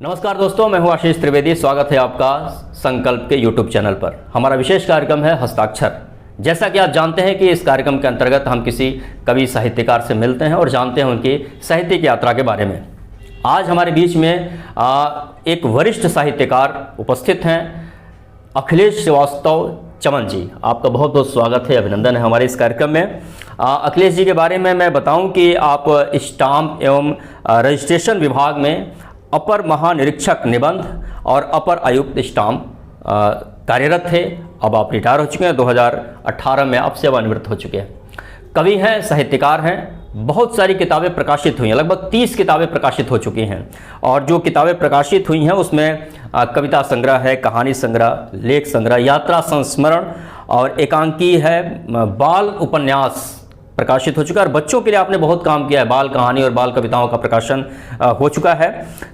नमस्कार दोस्तों, मैं हूं आशीष त्रिवेदी। स्वागत है आपका संकल्प के YouTube चैनल पर। हमारा विशेष कार्यक्रम है हस्ताक्षर। जैसा कि आप जानते हैं कि इस कार्यक्रम के अंतर्गत हम किसी कवि साहित्यकार से मिलते हैं और जानते हैं उनकी साहित्यिक यात्रा के बारे में। आज हमारे बीच में एक वरिष्ठ साहित्यकार उपस्थित हैं, अखिलेश श्रीवास्तव चमन जी। आपका बहुत बहुत स्वागत है, अभिनंदन है हमारे इस कार्यक्रम में। अखिलेश जी के बारे में मैं बताऊं कि आप स्टाम्प एवं रजिस्ट्रेशन विभाग में अपर महानिरीक्षक निबंध और अपर आयुक्त स्टाम्प कार्यरत थे। अब आप रिटायर हो चुके हैं, 2018 में आप सेवानिवृत्त हो चुके हैं। कवि हैं, साहित्यकार हैं, बहुत सारी किताबें प्रकाशित हुई हैं, लगभग 30 किताबें प्रकाशित हो चुकी हैं। और जो किताबें प्रकाशित हुई हैं उसमें कविता संग्रह है, कहानी संग्रह, लेख संग्रह, यात्रा संस्मरण और एकांकी है, बाल उपन्यास प्रकाशित हो चुका है। और बच्चों के लिए आपने बहुत काम किया है, बाल कहानी और बाल कविताओं का प्रकाशन हो चुका है।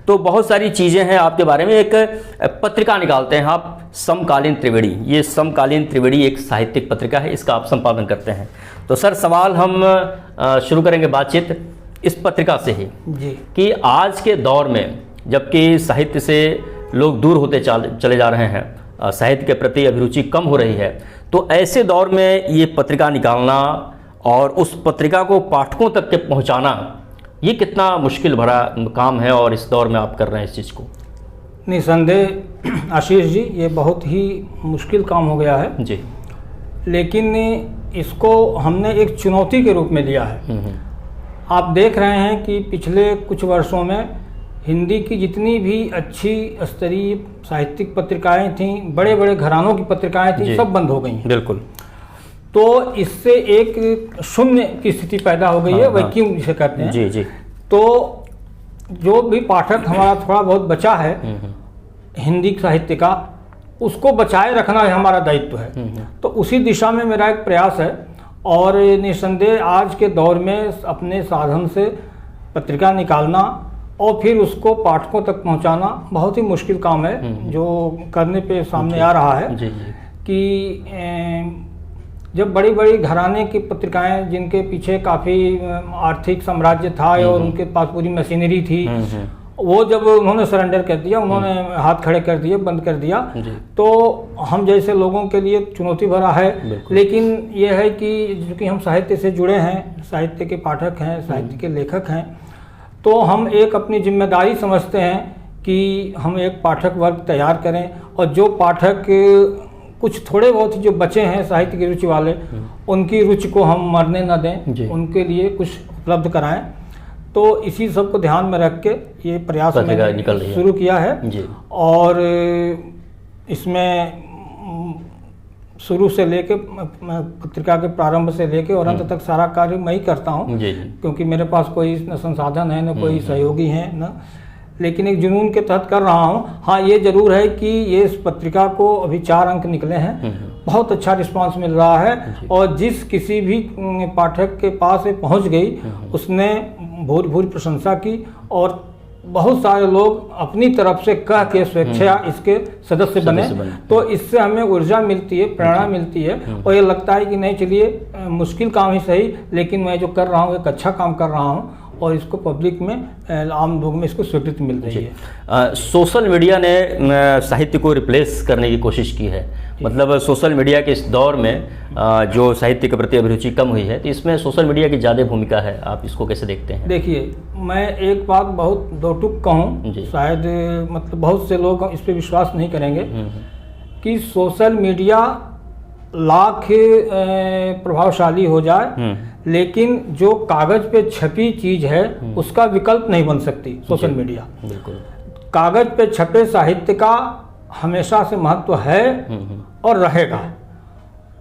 तो बहुत सारी चीज़ें हैं आपके बारे में। एक पत्रिका निकालते हैं आप, समकालीन त्रिवेणी। ये समकालीन त्रिवेणी एक साहित्यिक पत्रिका है, इसका आप संपादन करते हैं। तो सर, सवाल हम शुरू करेंगे बातचीत इस पत्रिका से ही जी, कि आज के दौर में जबकि साहित्य से लोग दूर होते चले जा रहे हैं, साहित्य के प्रति अभिरुचि कम हो रही है, तो ऐसे दौर में ये पत्रिका निकालना और उस पत्रिका को पाठकों तक के पहुंचाना, ये कितना मुश्किल भरा काम है और इस दौर में आप कर रहे हैं इस चीज़ को? निसंदेह आशीष जी, ये बहुत ही मुश्किल काम हो गया है जी, लेकिन इसको हमने एक चुनौती के रूप में लिया है। आप देख रहे हैं कि पिछले कुछ वर्षों में हिंदी की जितनी भी अच्छी स्तरीय साहित्यिक पत्रिकाएं थीं, बड़े बड़े घरानों की पत्रिकाएं थीं, सब बंद हो गई हैं। बिल्कुल। तो इससे एक शून्य की स्थिति पैदा हो गई है, वैक्यूम जिसे कहते हैं। जी जी। तो जो भी पाठक हमारा थोड़ा बहुत बचा है हिंदी साहित्य का, उसको बचाए रखना है हमारा दायित्व है। तो उसी दिशा में मेरा एक प्रयास है। और निस्संदेह आज के दौर में अपने साधन से पत्रिका निकालना और फिर उसको पाठकों तक पहुंचाना बहुत ही मुश्किल काम है, जो करने पे सामने आ रहा है। कि जब बड़ी बड़ी घराने की पत्रिकाएं, जिनके पीछे काफ़ी आर्थिक साम्राज्य था और उनके पास पूरी मशीनरी थी, वो जब उन्होंने सरेंडर कर दिया, उन्होंने हाथ खड़े कर दिए, बंद कर दिया, तो हम जैसे लोगों के लिए चुनौती भरा है। लेकिन ये है कि चूँकि हम साहित्य से जुड़े हैं, साहित्य के पाठक हैं, साहित्य के लेखक हैं, तो हम एक अपनी जिम्मेदारी समझते हैं कि हम एक पाठक वर्ग तैयार करें और जो पाठक कुछ थोड़े बहुत जो बचे हैं साहित्य की रुचि वाले, उनकी रुचि को हम मरने न दें, उनके लिए कुछ उपलब्ध कराएं। तो इसी सब को ध्यान में रख के ये प्रयास मैंने शुरू किया है। और इसमें शुरू से लेके पत्रिका के प्रारंभ से लेके और अंत तक सारा कार्य मैं ही करता हूँ, क्योंकि मेरे पास कोई न संसाधन है, न कोई सहयोगी हैं, न, लेकिन एक जुनून के तहत कर रहा हूँ। हाँ, ये जरूर है कि ये इस पत्रिका को अभी 4 अंक निकले हैं, बहुत अच्छा रिस्पांस मिल रहा है। और जिस किसी भी पाठक के पास ये पहुँच गई, उसने भूरी प्रशंसा की और बहुत सारे लोग अपनी तरफ से कह के स्वेच्छा इसके सदस्य बने। तो इससे हमें ऊर्जा मिलती है, प्रेरणा मिलती है और ये लगता है कि नहीं, चलिए मुश्किल काम ही सही, लेकिन मैं जो कर रहा हूँ एक अच्छा काम कर रहा हूँ और इसको पब्लिक में, आम लोगों में इसको स्वीकृति मिल रही है। सोशल मीडिया ने साहित्य को रिप्लेस करने की कोशिश की है। मतलब सोशल मीडिया के इस दौर में जो साहित्य के प्रति अभिरुचि कम हुई है, तो इसमें सोशल मीडिया की ज़्यादा भूमिका है। आप इसको कैसे देखते हैं? देखिए, मैं एक बात बहुत दो टूक कहूँ, शायद मतलब बहुत से लोग इस पर विश्वास नहीं करेंगे कि सोशल मीडिया लाख प्रभावशाली हो जाए, लेकिन जो कागज पे छपी चीज है उसका विकल्प नहीं बन सकती सोशल मीडिया। बिल्कुल। कागज पे छपे साहित्य का हमेशा से महत्व है और रहेगा।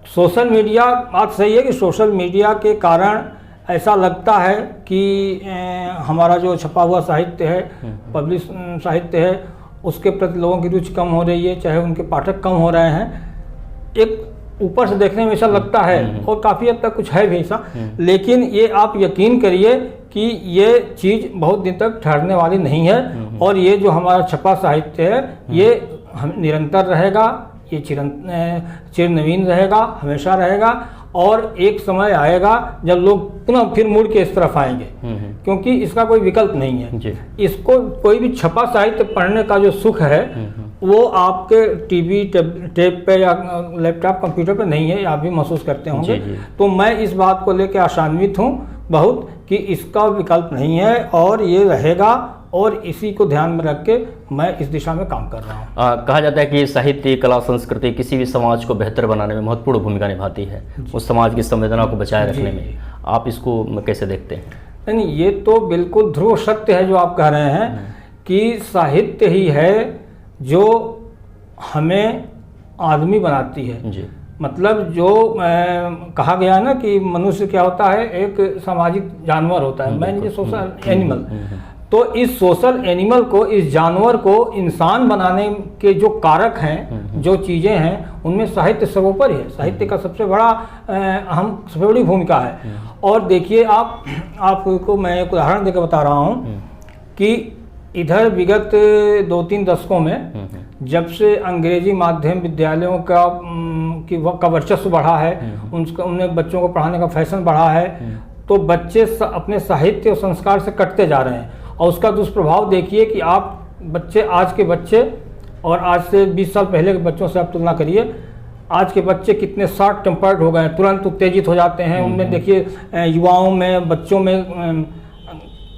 सोशल मीडिया, बात सही है कि सोशल मीडिया के कारण ऐसा लगता है कि हमारा जो छपा हुआ साहित्य है, पब्लिश साहित्य है, उसके प्रति लोगों की रुचि कम हो रही है, चाहे उनके पाठक कम हो रहे हैं। एक ऊपर से देखने में ऐसा लगता है और काफ़ी हद तक कुछ है भी ऐसा, लेकिन ये आप यकीन करिए कि ये चीज़ बहुत दिन तक ठहरने वाली नहीं है। और ये जो हमारा छपा साहित्य है ये निरंतर रहेगा, ये चिर नवीन रहेगा, हमेशा रहेगा। और एक समय आएगा जब लोग पुनः फिर मुड़ के इस तरफ आएंगे, क्योंकि इसका कोई विकल्प नहीं है जी। इसको कोई भी छपा साहित्य पढ़ने का जो सुख है वो आपके टीवी टेप पे या लैपटॉप कंप्यूटर पे नहीं है, आप भी महसूस करते होंगे। तो मैं इस बात को लेकर आशान्वित हूँ बहुत कि इसका विकल्प नहीं है और ये रहेगा, और इसी को ध्यान में रख के मैं इस दिशा में काम कर रहा हूँ। कहा जाता है कि साहित्य, कला, संस्कृति किसी भी समाज को बेहतर बनाने में महत्वपूर्ण भूमिका निभाती है, उस समाज की संवेदना को बचाए रखने में। आप इसको कैसे देखते हैं? नहीं, ये तो बिल्कुल ध्रुव सत्य है जो आप कह रहे हैं कि साहित्य ही है जो हमें आदमी बनाती है जी। मतलब जो कहा गया है ना कि मनुष्य क्या होता है, एक सामाजिक जानवर होता है, मैन ये सोशल एनिमल। तो इस सोशल एनिमल को, इस जानवर को इंसान बनाने के जो कारक हैं, जो चीज़ें हैं, उनमें साहित्य सर्वोपरि है। साहित्य का सबसे बड़ा सबसे बड़ी भूमिका है। और देखिए आपको मैं एक उदाहरण देकर बता रहा हूँ कि इधर विगत 2-3 दशकों में जब से अंग्रेजी माध्यम विद्यालयों का वर्चस्व बढ़ा है, उनमें बच्चों को पढ़ाने का फैशन बढ़ा है, तो बच्चे अपने साहित्य और संस्कार से कटते जा रहे हैं। और उसका दुष्प्रभाव देखिए कि आप बच्चे, आज के बच्चे और आज से 20 साल पहले के बच्चों से आप तुलना करिए, आज के बच्चे कितने शॉर्ट टेम्पर्ड हो गए हैं, तुरंत उत्तेजित हो जाते हैं। उनमें देखिए युवाओं में, बच्चों में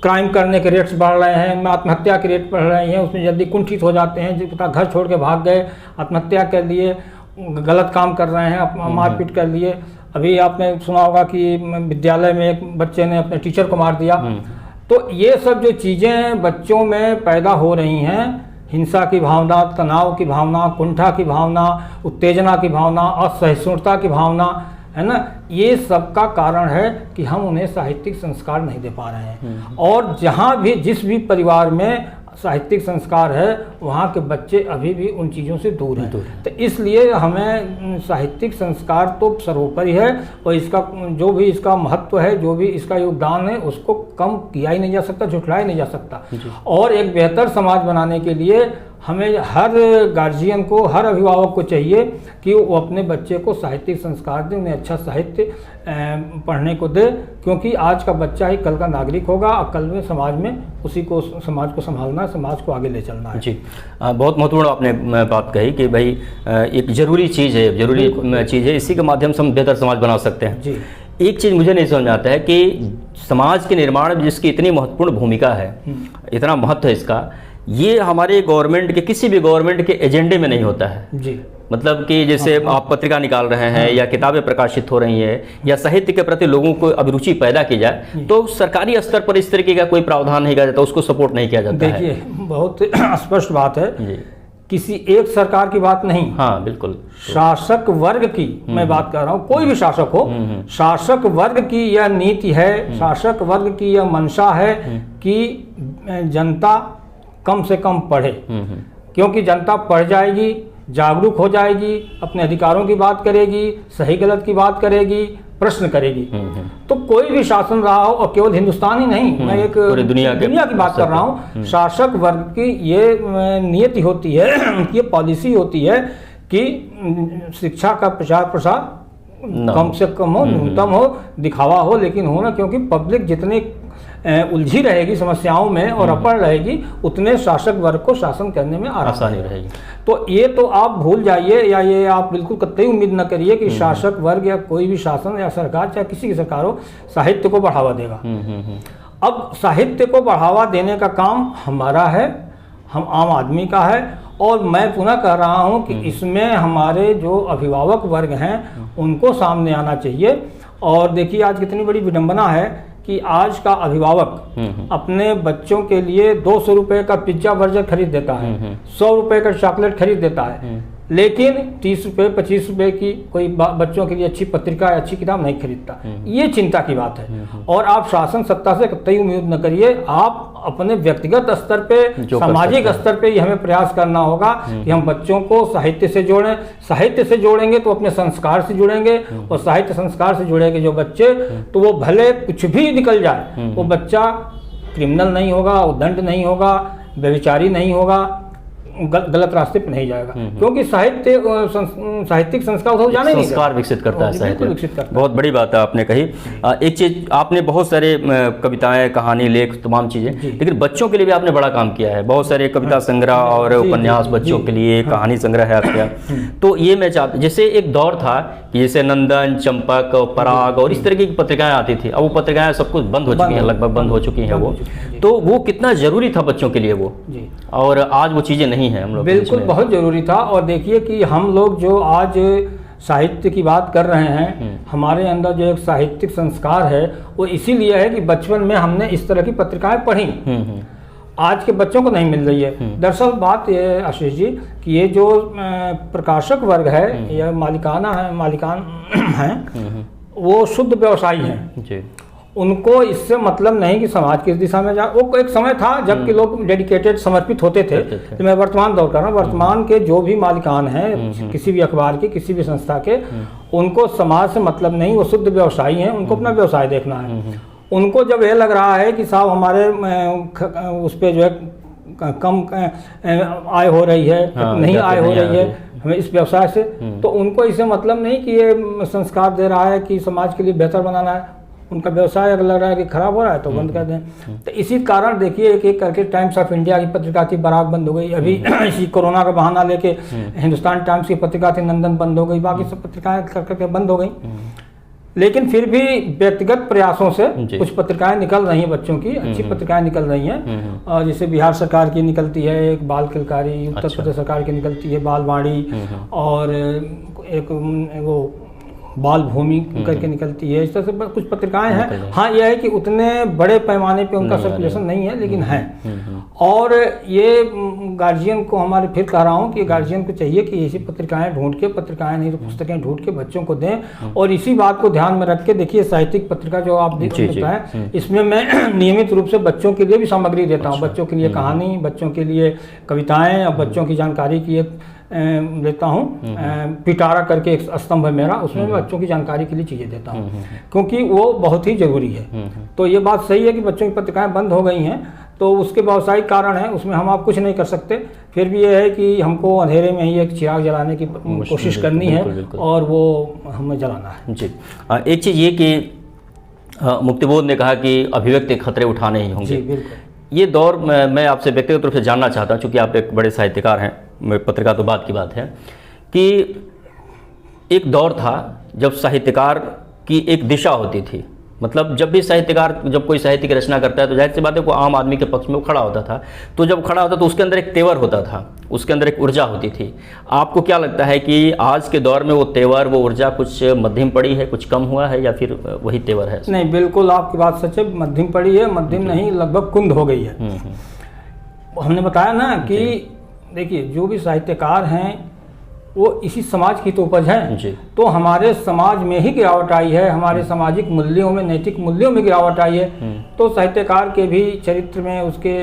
क्राइम करने के रेट्स बढ़ रहे हैं, आत्महत्या के रेट बढ़ रहे हैं, उसमें जल्दी कुंठित हो जाते हैं, जिनका घर छोड़ के भाग गए, आत्महत्या कर लिए, गलत काम कर रहे हैं, मारपीट कर लिए। अभी आपने सुना होगा कि विद्यालय में एक बच्चे ने अपने टीचर को मार दिया। तो ये सब जो चीज़ें बच्चों में पैदा हो रही हैं, हिंसा की भावना, तनाव की भावना, कुंठा की भावना, उत्तेजना की भावना, असहिष्णुता की भावना, है ना, ये सब का कारण है कि हम उन्हें साहित्यिक संस्कार नहीं दे पा रहे हैं। और जहाँ भी, जिस भी परिवार में साहित्यिक संस्कार है, वहाँ के बच्चे अभी भी उन चीज़ों से दूर हैं। तो इसलिए हमें साहित्यिक संस्कार तो सर्वोपरि है, और इसका जो भी इसका महत्व है, जो भी इसका योगदान है, उसको कम किया ही नहीं जा सकता, झुठलाया नहीं जा सकता। और एक बेहतर समाज बनाने के लिए हमें हर गार्जियन को, हर अभिभावक को चाहिए कि वो अपने बच्चे को साहित्यिक संस्कार दे, उन्हें अच्छा साहित्य पढ़ने को दे, क्योंकि आज का बच्चा ही कल का नागरिक होगा, और कल में समाज में उसी को, समाज को संभालना है, समाज को आगे ले चलना है। जी, बहुत महत्वपूर्ण आपने बात कही कि भाई एक ज़रूरी चीज़ है, इसी के माध्यम से हम बेहतर समाज बना सकते हैं। जी। एक चीज़ मुझे नहीं समझ में आता है कि समाज के निर्माण में जिसकी इतनी महत्वपूर्ण भूमिका है, इतना महत्व है इसका, ये हमारे गवर्नमेंट के, किसी भी गवर्नमेंट के एजेंडे में नहीं होता है। जी। मतलब कि जैसे आप पत्रिका निकाल रहे हैं या किताबें प्रकाशित हो रही हैं या साहित्य के प्रति लोगों को अभिरुचि पैदा की जाए, तो सरकारी स्तर पर इस तरीके का कोई प्रावधान नहीं किया जाता, उसको सपोर्ट नहीं किया जाता है। देखिए, बहुत स्पष्ट बात है जी। किसी एक सरकार की बात नहीं, हाँ बिल्कुल, शासक वर्ग की मैं बात कर रहा हूँ। कोई भी शासक हो, शासक वर्ग की यह नीति है, शासक वर्ग की यह मंशा है कि जनता कम से कम पढ़े, क्योंकि जनता पढ़ जाएगी, जागरूक हो जाएगी, अपने अधिकारों की बात करेगी, सही गलत की बात करेगी, प्रश्न करेगी। तो कोई भी शासन रहा हो, और केवल हिंदुस्तान ही नहीं, मैं एक पूरी दुनिया की बात कर रहा हूँ, शासक वर्ग की ये नियति होती है, उनकी ये पॉलिसी होती है कि शिक्षा का प्रचार प्रसार कम से कम हो, न्यूनतम हो, दिखावा हो, लेकिन हो ना, क्योंकि पब्लिक जितने उलझी रहेगी समस्याओं में और अपड़ रहेगी, उतने शासक वर्ग को शासन करने में आसानी रहेगी। तो ये तो आप भूल जाइए, या ये आप बिल्कुल कतई उम्मीद न करिए कि शासक वर्ग या कोई भी शासन या सरकार, चाहे किसी की सरकार हो, साहित्य को बढ़ावा देगा। अब साहित्य को बढ़ावा देने का काम हमारा है, हम आम आदमी का है। और मैं पुनः कह रहा हूँ कि इसमें हमारे जो अभिभावक वर्ग हैं उनको सामने आना चाहिए। और देखिए, आज कितनी बड़ी विडंबना है कि आज का अभिभावक अपने बच्चों के लिए 200 रुपये का पिज्जा बर्गर खरीद देता है, 100 रुपये का चॉकलेट खरीद देता है, लेकिन 30 रुपये 25 रुपये की कोई बच्चों के लिए अच्छी पत्रिका या अच्छी किताब नहीं खरीदता। ये चिंता की बात है। और आप शासन सत्ता से कतई उम्मीद न करिए, आप अपने व्यक्तिगत स्तर पे, सामाजिक स्तर पे ही हमें प्रयास करना होगा कि हम बच्चों को साहित्य से जोड़ें। साहित्य से जोड़ेंगे तो अपने संस्कार से जुड़ेंगे, और साहित्य संस्कार से जुड़ेंगे जो बच्चे, तो वो भले कुछ भी निकल जाए, वो बच्चा क्रिमिनल नहीं होगा, उद्दंड नहीं होगा, व्यभिचारी नहीं होगा, गलत रास्ते पे नहीं जाएगा, क्योंकि साहित्यिक संस्कार तो जाने नहीं, संस्कार विकसित करता है साहित्य, विकसित करता है। बहुत बड़ी बात है आपने कही। एक चीज, आपने बहुत सारे कविताएं, कहानी, लेख, तमाम चीजें, लेकिन बच्चों के लिए भी आपने बड़ा काम किया है, बहुत सारे कविता संग्रह और उपन्यास बच्चों के लिए, कहानी संग्रह है आपका। तो ये मैं चाहता, जैसे एक दौर था कि जैसे नंदन, चंपक, पराग और इस तरह की पत्रिकाएं आती थी, अब वो पत्रिकाएं सब कुछ बंद हो चुकी हैं, लगभग बंद हो चुकी हैं वो। तो वो कितना जरूरी था बच्चों के लिए वो, और आज वो चीजें नहीं है हम लोग। बिल्कुल बहुत जरूरी था। और देखिए कि हम लोग जो आज साहित्य की बात कर रहे हैं, हमारे अंदर जो एक साहित्यिक संस्कार है वो इसीलिए है कि बचपन में हमने इस तरह की पत्रिकाएं पढ़ी, आज के बच्चों को नहीं मिल रही है। दरअसल बात यह है आशीष जी कि ये जो प्रकाशक वर्ग है या मालिकान हैं, वो शुद्ध व्यवसायी हैं, उनको इससे मतलब नहीं कि समाज किस दिशा में जा। वो एक समय था जबकि लोग डेडिकेटेड, समर्पित होते थे। तो मैं वर्तमान दौर कर रहा हूँ, वर्तमान के जो भी मालिकान हैं किसी भी अखबार के, किसी भी संस्था के, उनको समाज से मतलब नहीं, वो शुद्ध व्यवसायी हैं, उनको अपना व्यवसाय देखना है। उनको जब ये लग रहा है कि साहब हमारे उस पर जो है कम आय हो रही है, नहीं आय हो रही है हमें इस व्यवसाय से, तो उनको इससे मतलब नहीं कि ये संस्कार दे रहा है कि समाज के लिए बेहतर बनाना है। उनका व्यवसाय अगर लग रहा है कि खराब हो रहा है तो बंद कर दें। तो इसी कारण देखिए एक एक करके टाइम्स ऑफ इंडिया की पत्रिका थी, बराक बंद हो गई। अभी इसी कोरोना का बहाना लेके हिंदुस्तान टाइम्स की पत्रिका थी, नंदन बंद हो गई, बाकी सब पत्रिकाएं कर करके बंद हो गई। लेकिन फिर भी व्यक्तिगत प्रयासों से कुछ पत्रिकाएं निकल रही हैं, बच्चों की अच्छी पत्रिकाएं निकल रही हैं। और जैसे बिहार सरकार की निकलती है एक बाल किलकारी, उत्तर प्रदेश सरकार की निकलती है बालवाणी, और एक वो बाल भूमि करके निकलती है। इस तरह से कुछ पत्रिकाएं हैं। हाँ, यह है कि उतने बड़े पैमाने पे उनका सर्कुलेशन नहीं है, लेकिन है। और ये गार्जियन को हमारे, फिर कह रहा हूँ कि गार्जियन को चाहिए कि ऐसी पत्रिकाएं ढूंढ के, पत्रिकाएं नहीं तो पुस्तकें ढूंढ के बच्चों को दें। और इसी बात को ध्यान में रख के देखिए, साहित्यिक पत्रिका जो आप देते हैं, इसमें मैं नियमित रूप से बच्चों के लिए भी सामग्री देता हूँ। बच्चों के लिए कहानी, बच्चों के लिए कविताएं और बच्चों की जानकारी की देता हूँ। पिटारा करके एक स्तंभ है मेरा, उसमें मैं बच्चों की जानकारी के लिए चीज़ें देता हूँ, क्योंकि वो बहुत ही ज़रूरी है। तो ये बात सही है कि बच्चों की पत्रिकाएं बंद हो गई हैं, तो उसके व्यावसायिक कारण है, उसमें हम आप कुछ नहीं कर सकते। फिर भी ये है कि हमको अंधेरे में ही एक चिराग जलाने की कोशिश करनी है, और वो हमें जलाना है। जी, एक चीज़ ये कि मुक्तिबोध ने कहा कि अभिव्यक्ति खतरे उठाने ही होंगे। ये दौर मैं आपसे व्यक्तिगत रूप से जानना चाहता हूँ, चूँकि आप एक बड़े साहित्यकार हैं, पत्रिका तो बात की बात है, कि एक दौर था जब साहित्यकार की एक दिशा होती थी। मतलब जब भी साहित्यकार, जब कोई साहित्य की रचना करता है तो जाहिर सी बात है वो आम आदमी के पक्ष में वो खड़ा होता था। तो जब खड़ा होता तो उसके अंदर एक तेवर होता था, उसके अंदर एक ऊर्जा होती थी। आपको क्या लगता है कि आज के दौर में वो तेवर, वो ऊर्जा कुछ मध्यम पड़ी है, कुछ कम हुआ है, या फिर वही तेवर है? नहीं, बिल्कुल आपकी बात सच है, मध्यम पड़ी है, मध्यम नहीं लगभग कुंद हो गई है। हमने बताया ना कि देखिए जो भी साहित्यकार हैं वो इसी समाज की तो उपज है। तो हमारे समाज में ही गिरावट आई है, हमारे सामाजिक मूल्यों में, नैतिक मूल्यों में गिरावट आई है। तो साहित्यकार के भी चरित्र में, उसके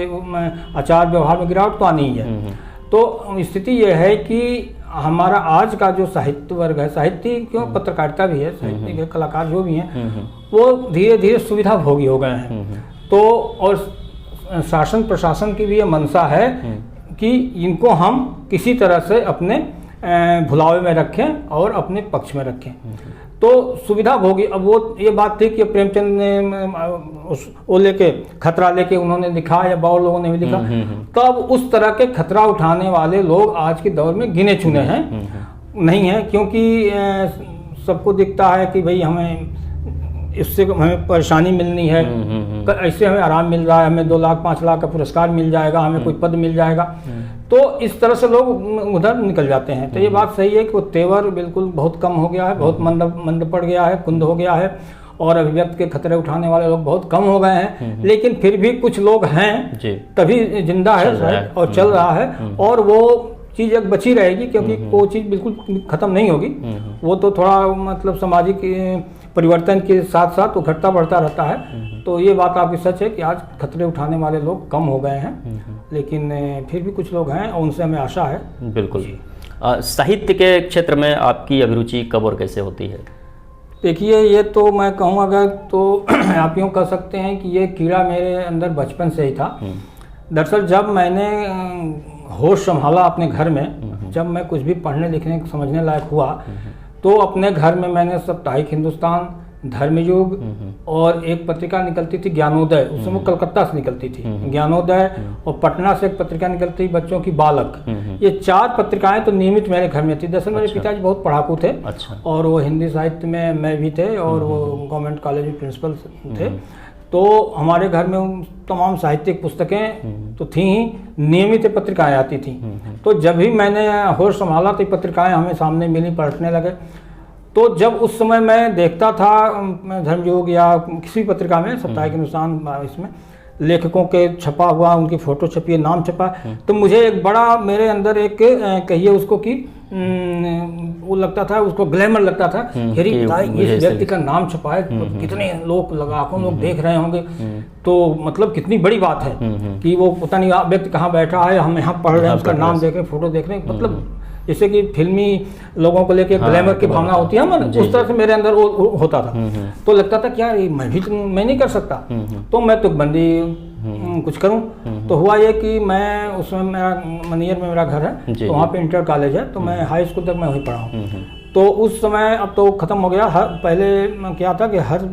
आचार व्यवहार में गिरावट तो आनी ही है। तो स्थिति यह है कि हमारा आज का जो साहित्य वर्ग है, साहित्य क्यों, पत्रकारिता भी है, साहित्य कलाकार जो भी हैं, वो धीरे धीरे सुविधा भोगी हो गए हैं। तो और शासन प्रशासन की भी ये मंशा है कि इनको हम किसी तरह से अपने भुलावे में रखें और अपने पक्ष में रखें। तो सुविधा भोगी, अब वो ये बात थी कि प्रेमचंद ने वो लेके खतरा लेके उन्होंने लिखा, या बहुत लोगों ने भी लिखा। तो अब उस तरह के खतरा उठाने वाले लोग आज के दौर में गिने चुने हैं नहीं हैं, क्योंकि सबको दिखता है कि भाई हमें इससे हमें परेशानी मिलनी है, ऐसे हमें आराम मिल रहा है, हमें 2 लाख 5 लाख का पुरस्कार मिल जाएगा, हमें कोई पद मिल जाएगा। तो इस तरह से लोग उधर निकल जाते हैं। तो ये बात सही है कि वो तेवर बिल्कुल बहुत कम हो गया है, बहुत मंद पड़ गया है, कुंद हो गया है, और अभिव्यक्ति के खतरे उठाने वाले लोग बहुत कम हो गए हैं। लेकिन फिर भी कुछ लोग हैं, तभी जिंदा है और चल रहा है, और वो चीज़ एक बची रहेगी, क्योंकि वो चीज़ बिल्कुल ख़त्म नहीं होगी। वो तो थोड़ा मतलब सामाजिक परिवर्तन के साथ साथ वो घटता बढ़ता रहता है। तो ये बात आपकी सच है कि आज खतरे उठाने वाले लोग कम हो गए हैं, लेकिन फिर भी कुछ लोग हैं और उनसे हमें आशा है। बिल्कुल। साहित्य के क्षेत्र में आपकी अभिरुचि कब और कैसे होती है? देखिए, ये तो मैं कहूँ अगर तो आप यूँ कह सकते हैं कि ये कीड़ा मेरे अंदर बचपन से ही था। दरअसल जब मैंने होश संभाला अपने घर में, जब मैं कुछ भी पढ़ने लिखने समझने लायक हुआ, तो अपने घर में मैंने साप्ताहिक हिंदुस्तान, धर्मयुग और एक पत्रिका निकलती थी ज्ञानोदय, उस समय कलकत्ता से निकलती थी ज्ञानोदय, और पटना से एक पत्रिका निकलती थी बच्चों की बालक, ये 4 पत्रिकाएं तो नियमित मेरे घर में थी। दरअसल मेरे पिताजी बहुत पढ़ाकू थे, और वो हिंदी साहित्य में मैं भी थे, और वो गवर्नमेंट कॉलेज में प्रिंसिपल थे, तो हमारे घर में तमाम साहित्यिक पुस्तकें तो थी ही, नियमित पत्रिकाएं आती थी। तो जब भी मैंने होश संभाला तो पत्रिकाएं हमें सामने मिली, पढ़ने लगे। तो जब उस समय मैं देखता था धर्मयुग या किसी पत्रिका में, साप्ताहिक हिंदुस्तान, इसमें लेखकों के छपा हुआ, उनकी फोटो छपी है, नाम छपा, तो मुझे एक बड़ा मेरे अंदर एक कहिए उसको कि वो लगता था, उसको ग्लैमर लगता था, अरे इस व्यक्ति का नाम छपा है, कितने लोग लाखों लोग देख रहे होंगे, तो मतलब कितनी बड़ी बात है कि वो पता नहीं व्यक्ति कहाँ बैठा है, हम यहाँ पढ़ रहे हैं, उसका नाम देख रहे हैं, फोटो देख रहे हैं, मतलब जैसे कि फिल्मी लोगों को लेके ग्लैमर की भावना होती है ना, उस तरह से मेरे अंदर वो होता था। तो लगता था कि यार मैं नहीं कर सकता, तो मैं तुकबंदी कुछ करूं। तो हुआ ये कि मैं उसमें, मेरा मनियर में मेरा घर है, तो वहाँ पे इंटर कॉलेज है, तो मैं हाई स्कूल तक मैं वहीं पढ़ा हूँ। तो उस समय, अब तो ख़त्म हो गया, पहले क्या था कि हर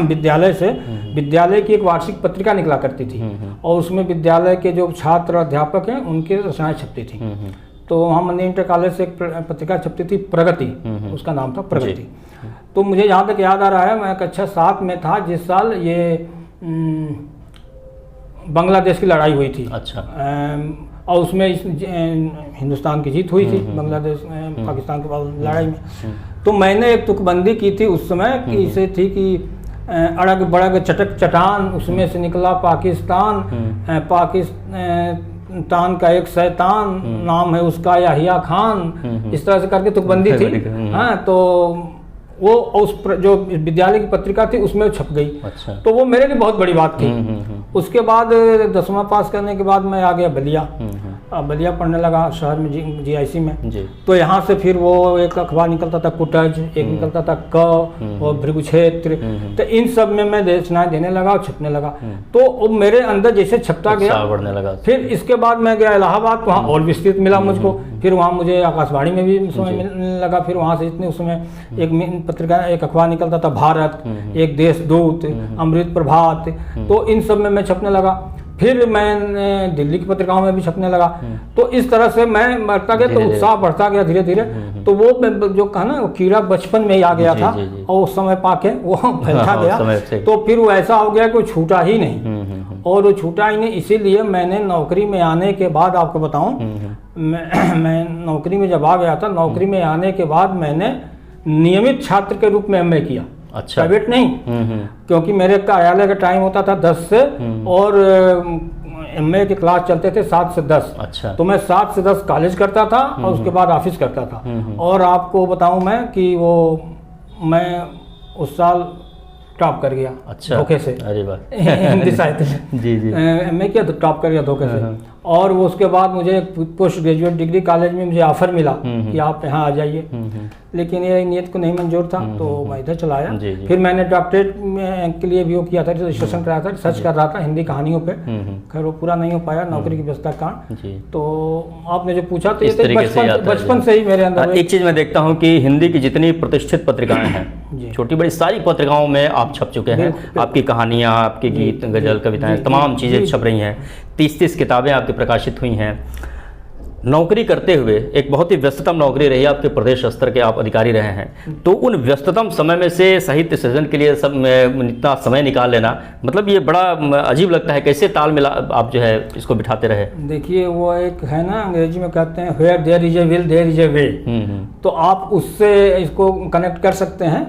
विद्यालय से विद्यालय की एक वार्षिक पत्रिका निकला करती थी, और उसमें विद्यालय के जो छात्र अध्यापक हैं उनकी रचनाएं छपती थी। तो वहाँ मनी इंटर कॉलेज से एक पत्रिका छपती थी, प्रगति, उसका नाम था प्रगति। तो मुझे जहाँ तक याद आ रहा है, मैं कक्षा 7 में था जिस साल ये बांग्लादेश की लड़ाई हुई थी। और उसमें हिंदुस्तान की जीत हुई थी बांग्लादेश पाकिस्तान के बाद लड़ाई में। तो मैंने एक तुकबंदी की थी उस समय, कि इसे थी कि अड़ग बड़ग चटक चटान, उसमें से निकला पाकिस्तान, पाकिस्तान का एक शैतान, नाम है उसका याहिया खान, इस तरह से करके तुकबंदी थी। हाँ, तो वो उस जो विद्यालय की पत्रिका थी उसमें छप गई। तो वो मेरे लिए बहुत बड़ी बात थी। उसके बाद 10वां पास करने के बाद मैं आ गया बलिया, बलिया पढ़ने लगा शहर में, जीआईसी में। तो यहाँ से फिर वो एक अखबार निकलता था कुटज, एक निकलता था क और भृगु क्षेत्र, तो इन सब में मैं रचनाएं देने लगा और छपने लगा। तो वो मेरे अंदर जैसे छपता गया, बढ़ने लगा। फिर इसके बाद मैं गया इलाहाबाद, वहाँ और विस्तृत मिला मुझको। फिर वहाँ मुझे आकाशवाणी में भी समय मिलने लगा। फिर वहाँ से इतने उसमें एक पत्रिका, एक अखबार निकलता था भारत, एक देशदूत, अमृत प्रभात, तो इन सब में मैं छपने लगा। फिर मैं दिल्ली की पत्रिकाओं में भी छपने लगा। तो इस तरह से मैं बढ़ता गया, तो उत्साह बढ़ता गया धीरे धीरे। तो वो जो कहा ना, वो कीड़ा बचपन में ही आ गया था, और उस समय पाके वो फैलता गया। तो फिर वो ऐसा हो गया कि वो छूटा ही नहीं, और वो छूटा ही नहीं। इसीलिए मैंने नौकरी में आने के बाद, आपको बताऊं, मैं नौकरी में जब आ गया था, नौकरी में आने के बाद मैंने नियमित छात्र के रूप में एमए किया। प्राइवेट नहीं, क्योंकि मेरे कार्यालय का टाइम होता था 10 से, और एमए के क्लास चलते थे 7 से 10। तो मैं 7 से 10 कॉलेज करता था, और उसके बाद ऑफिस करता था। और आपको बताऊं मैं कि मैं उस साल टॉप कर गया धोखे से। अरे वाह, हिंदी साहित्य में जी एमए किया तो टॉप कर गया धोखे से। और वो उसके बाद मुझे पोस्ट ग्रेजुएट डिग्री कॉलेज में मुझे ऑफर मिला कि आप यहाँ आ जाइए, लेकिन ये नियत को नहीं मंजूर था, तो मैं इधर चला आया। फिर मैंने डॉक्टरेट के लिए भी वो किया था, रजिस्ट्रेशन कराया था, रिसर्च कर रहा था हिंदी कहानियों पे। खैर वो पूरा नहीं हो पाया, नौकरी की व्यस्तता का कारण। तो आपने जो पूछा, तो ये बचपन से ही मेरे अंदर। एक चीज़ मैं देखता हूँ कि हिंदी की जितनी प्रतिष्ठित पत्रिकाएं हैं, छोटी बड़ी सारी पत्रिकाओं में आप छप चुके हैं। आपकी कहानियाँ, आपके गीत, गजल, कविताएं, तमाम चीज़ें छप रही हैं। 30 किताबें आपकी प्रकाशित हुई हैं। नौकरी करते हुए, एक बहुत ही व्यस्ततम नौकरी रही, आपके प्रदेश स्तर के आप अधिकारी रहे हैं, तो उन व्यस्ततम समय में से साहित्य सृजन के लिए सब इतना समय निकाल लेना, मतलब ये बड़ा अजीब लगता है। कैसे ताल मिला आप जो है इसको बिठाते रहे? देखिए, वो एक है ना, अंग्रेजी में कहते हैं where there is a will there is a way, तो आप उससे इसको कनेक्ट कर सकते हैं।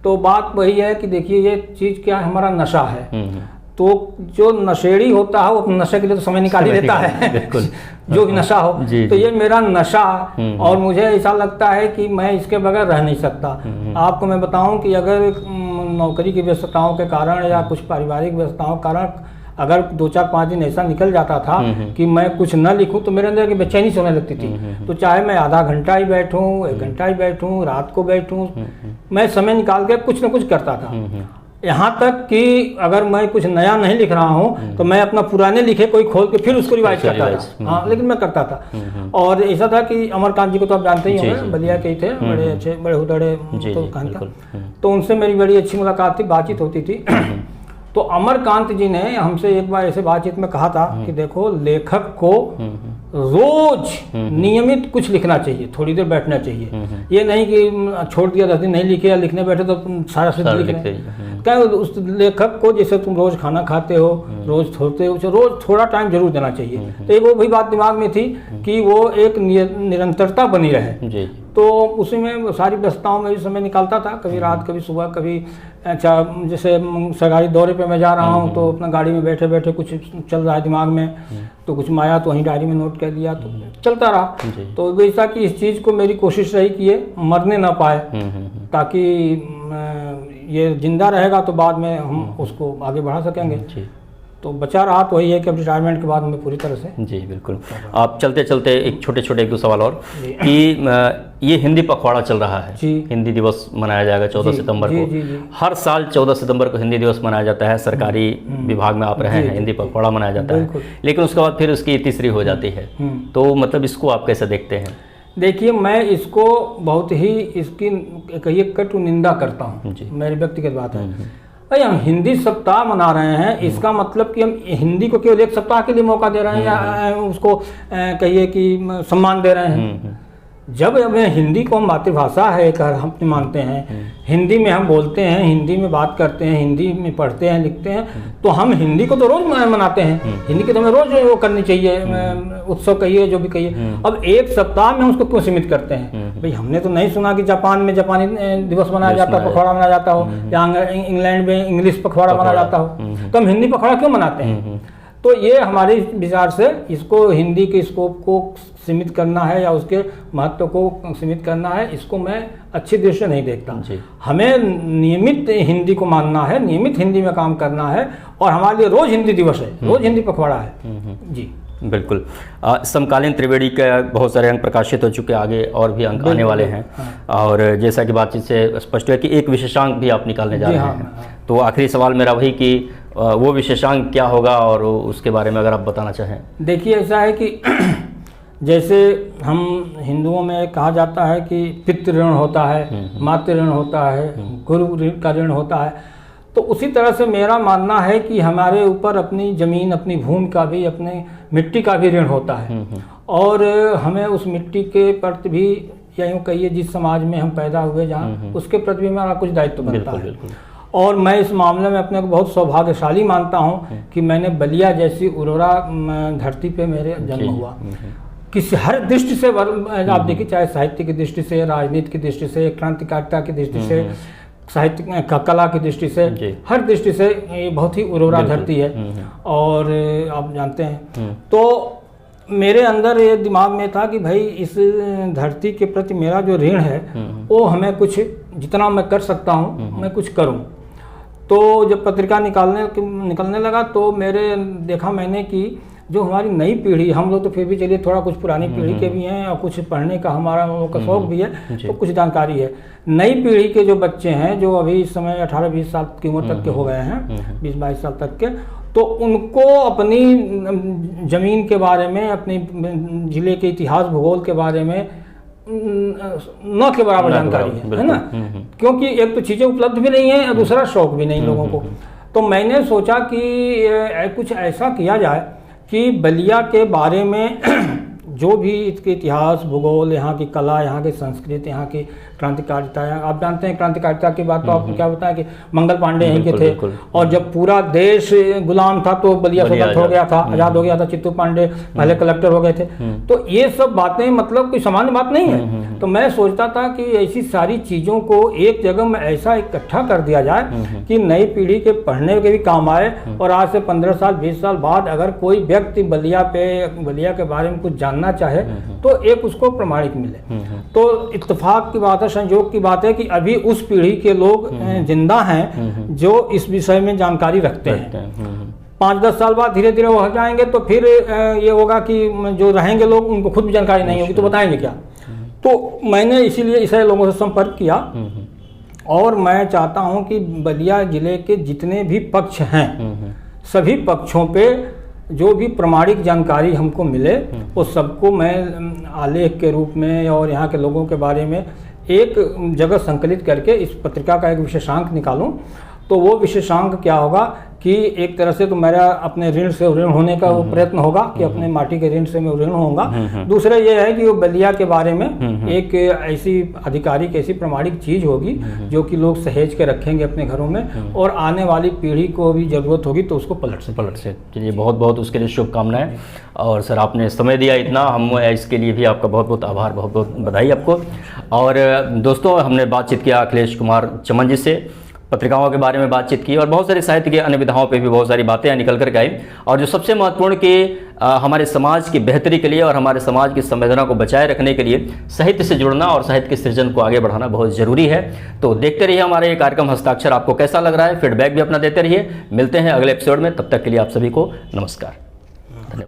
तो बात वही है कि देखिए, ये चीज़ क्या है, हमारा नशा है। तो जो नशेड़ी होता है वो नशे के लिए तो समय निकाल ही देता है, बिल्कुल, जो भी नशा हो। तो ये मेरा नशा, और मुझे ऐसा लगता है कि मैं इसके बगैर रह नहीं सकता। आपको मैं बताऊं कि अगर नौकरी की व्यस्तताओं के कारण या कुछ पारिवारिक व्यस्तताओं के कारण अगर 2-4-5 दिन ऐसा निकल जाता था कि मैं कुछ न लिखूं, तो मेरे अंदर की बेचैनी सोने लगती थी। तो चाहे मैं आधा घंटा ही बैठूं, 1 घंटा ही बैठूं, रात को बैठूं, मैं समय निकाल के कुछ न कुछ करता था। यहाँ तक कि अगर मैं कुछ नया नहीं लिख रहा हूँ तो मैं अपना पुराने लिखे कोई खोल के फिर उसको रिवाइज करता था। हाँ, लेकिन मैं करता था। और ऐसा था कि अमरकांत जी को तो आप जानते ही होंगे, बलिया के ही थे, बड़े अच्छे, बड़े हुदड़े तो कहानी। तो उनसे मेरी बड़ी अच्छी मुलाकात थी, बातचीत होती थी। तो अमरकांत जी ने हमसे एक बार ऐसे बातचीत में कहा था कि देखो, लेखक को रोज नियमित कुछ लिखना चाहिए, थोड़ी देर बैठना चाहिए। ये नहीं कि छोड़ दिया 10 दिन नहीं लिखे या लिखने बैठे तो सारा सिद्ध लिख रहे। क्या उस लेखक को, जैसे तुम रोज खाना खाते हो, रोज सोते हो, रोज थोड़ा टाइम जरूर देना चाहिए। तो एक वो भी बात दिमाग में थी कि वो एक निरंतरता बनी रहे। तो उसी में सारी व्यस्तताओं में भी समय निकालता था, कभी रात, कभी सुबह, कभी अच्छा जैसे सरकारी दौरे पे मैं जा रहा हूँ तो अपना गाड़ी में बैठे बैठे कुछ चल रहा है दिमाग में, तो कुछ आया तो वहीं डायरी में नोट कर दिया, तो चलता रहा। तो वैसा कि इस चीज़ को मेरी कोशिश रही कि ये मरने ना पाए, ताकि ये जिंदा रहेगा तो बाद में हम उसको आगे बढ़ा सकेंगे। तो बचा रहा तो वही है कि अब रिटायरमेंट के बाद मैं पूरी तरह से। जी बिल्कुल। आप चलते चलते एक छोटे एक दो सवाल और कि ये हिंदी पखवाड़ा चल रहा है, हिंदी दिवस मनाया जाएगा 14 सितंबर को। हर साल 14 सितंबर को हिंदी दिवस मनाया जाता है, सरकारी विभाग में आप रहे हैं, हिंदी पखवाड़ा मनाया जाता है, लेकिन उसके बाद फिर उसकी तीसरी हो जाती है। तो मतलब इसको आप कैसे देखते हैं? देखिए, मैं इसको बहुत ही इसकी कहिए कटु निंदा करता हूँ, मेरी व्यक्तिगत बात है। भाई, हम हिंदी सप्ताह मना रहे हैं, इसका मतलब कि हम हिंदी को केवल एक सप्ताह के लिए मौका दे रहे हैं या उसको कहिए कि सम्मान दे रहे हैं। जब हमें हिंदी को हम मातृभाषा है कर हम मानते हैं, हिंदी में हम बोलते हैं, हिंदी में बात करते हैं, हिंदी में पढ़ते हैं, लिखते हैं, तो हम हिंदी को तो रोज मनाते हैं। हिंदी की तो हमें रोज वो करनी चाहिए, उत्सव कहिए, जो भी कहिए। अब एक सप्ताह में हम उसको क्यों सीमित करते हैं? भाई, हमने तो नहीं सुना कि जापान में जापानी दिवस मनाया जाता हो, पखवाड़ा मनाया जाता हो, या इंग्लैंड में इंग्लिश पखवाड़ा मनाया जाता हो, तो हम हिंदी पखवाड़ा क्यों मनाते हैं? तो ये हमारे विचार से इसको हिंदी के स्कोप को सीमित करना है या उसके महत्व को सीमित करना है, इसको मैं अच्छी दृष्टि से नहीं देखता। हमें नियमित हिंदी को मानना है, नियमित हिंदी में काम करना है, और हमारे लिए रोज हिंदी दिवस है, रोज हिंदी पखवाड़ा है। जी बिल्कुल। समकालीन त्रिवेणी के बहुत सारे अंक प्रकाशित हो चुके, आगे और भी अंक आने वाले हैं। और जैसा कि बातचीत से स्पष्ट है कि एक विशेषांक भी आप निकालने जा रहे हैं। तो आखिरी सवाल मेरा वही कि वो विशेषांक क्या होगा और उसके बारे में अगर आप बताना चाहें। देखिए, ऐसा है कि जैसे हम हिंदुओं में कहा जाता है कि पितृ ऋण होता है, मातृ ऋण होता है, गुरु का ऋण होता है, तो उसी तरह से मेरा मानना है कि हमारे ऊपर अपनी ज़मीन, अपनी भूमि का भी, अपने मिट्टी का भी ऋण होता है। और हमें उस मिट्टी के प्रति भी, या यूँ कहिए जिस समाज में हम पैदा हुए जहाँ, उसके प्रति भी हमारा कुछ दायित्व बनता है। और मैं इस मामले में अपने को बहुत सौभाग्यशाली मानता हूँ कि मैंने बलिया जैसी उर्वरा धरती पे मेरे जन्म हुआ। किसी हर दृष्टि से आप देखिए, चाहे साहित्य की दृष्टि से, राजनीति की दृष्टि से, क्रांतिकारिता की दृष्टि से, साहित्य कला की दृष्टि से, हर दृष्टि से ये बहुत ही उर्वरा धरती है। और आप जानते हैं, तो मेरे अंदर ये दिमाग में था कि भाई इस धरती के प्रति मेरा जो ऋण है वो हमें कुछ, जितना मैं कर सकता हूँ मैं कुछ करूँ। तो जब पत्रिका निकलने लगा तो देखा मैंने कि जो हमारी नई पीढ़ी, हम लोग तो फिर भी चलिए थोड़ा कुछ पुरानी पीढ़ी के भी हैं और कुछ पढ़ने का हमारा शौक भी है, तो कुछ जानकारी है। नई पीढ़ी के जो बच्चे हैं, जो अभी इस समय 18-20 साल की उम्र तक के हो गए हैं, 20-22 साल तक के, तो उनको अपनी ज़मीन के बारे में, अपनी ज़िले के इतिहास भूगोल के बारे में न के बराबर जानकारी है ना, क्योंकि एक तो चीज़ें उपलब्ध भी नहीं है और दूसरा शौक भी नहीं लोगों को। तो मैंने सोचा कि कुछ ऐसा किया जाए कि बलिया के बारे में जो भी इसके इतिहास भूगोल, यहाँ की कला, यहाँ की संस्कृति, यहाँ की क्रांतिकारिता, आप जानते हैं क्रांतिकारिता की बात तो आपको क्या बताया कि मंगल पांडे यहीं के थे, और जब पूरा देश गुलाम था तो बलिया स्वतंत्र हो गया था, आज़ाद हो गया था, चित्तू पांडे पहले कलेक्टर हो गए थे। तो ये सब बातें मतलब कोई सामान्य बात नहीं है। तो मैं सोचता था कि ऐसी सारी चीज़ों को एक जगह में ऐसा इकट्ठा कर दिया जाए कि नई पीढ़ी के पढ़ने के भी काम आए, और आज से 15 साल 20 साल बाद अगर कोई व्यक्ति बलिया के बारे में कुछ जानना चाहे तो एक उसको प्रमाणिक मिले। तो इत्तेफाक की बात है, संयोग की बात है कि अभी उस पीढ़ी के लोग जिंदा हैं जो इस विषय में जानकारी रखते हैं। 5-10 साल बाद धीरे धीरे वो हट जाएंगे, तो फिर ये होगा कि जो रहेंगे लोग उनको खुद भी जानकारी नहीं होगी, तो बताएंगे क्या। तो मैंने इसीलिए इसे लोगों से संपर्क किया और मैं चाहता हूं कि बलिया जिले के जितने भी पक्ष हैं सभी पक्षों पे जो भी प्रमाणिक जानकारी हमको मिले वो सबको मैं आलेख के रूप में और यहाँ के लोगों के बारे में एक जगह संकलित करके इस पत्रिका का एक विशेषांक निकालूं। तो वो विशेषांक क्या होगा कि एक तरह से तो मेरा अपने ऋण से ऋण होने का वो प्रयत्न होगा कि अपने माटी के ऋण से मैं ऋण होऊंगा। दूसरा ये है कि वो बलिया के बारे में एक ऐसी आधिकारिक ऐसी प्रमाणिक चीज होगी जो कि लोग सहेज के रखेंगे अपने घरों में और आने वाली पीढ़ी को भी जरूरत होगी तो उसको पलट से। चलिए, बहुत बहुत उसके लिए शुभकामनाएं। और सर आपने समय दिया इतना, हम इसके लिए भी आपका बहुत बहुत आभार, बहुत बहुत बधाई आपको। और दोस्तों, हमने बातचीत किया अखिलेश कुमार चमन जी से, पत्रिकाओं के बारे में बातचीत की और बहुत सारे साहित्य के अन्य विधाओं पे भी बहुत सारी बातें निकल कर गई। और जो सबसे महत्वपूर्ण कि हमारे समाज की बेहतरी के लिए और हमारे समाज की संवेदना को बचाए रखने के लिए साहित्य से जुड़ना और साहित्य के सृजन को आगे बढ़ाना बहुत ज़रूरी है। तो देखते रहिए हमारे ये कार्यक्रम हस्ताक्षर, आपको कैसा लग रहा है फीडबैक भी अपना देते रहिए। मिलते हैं अगले एपिसोड में, तब तक के लिए आप सभी को नमस्कार।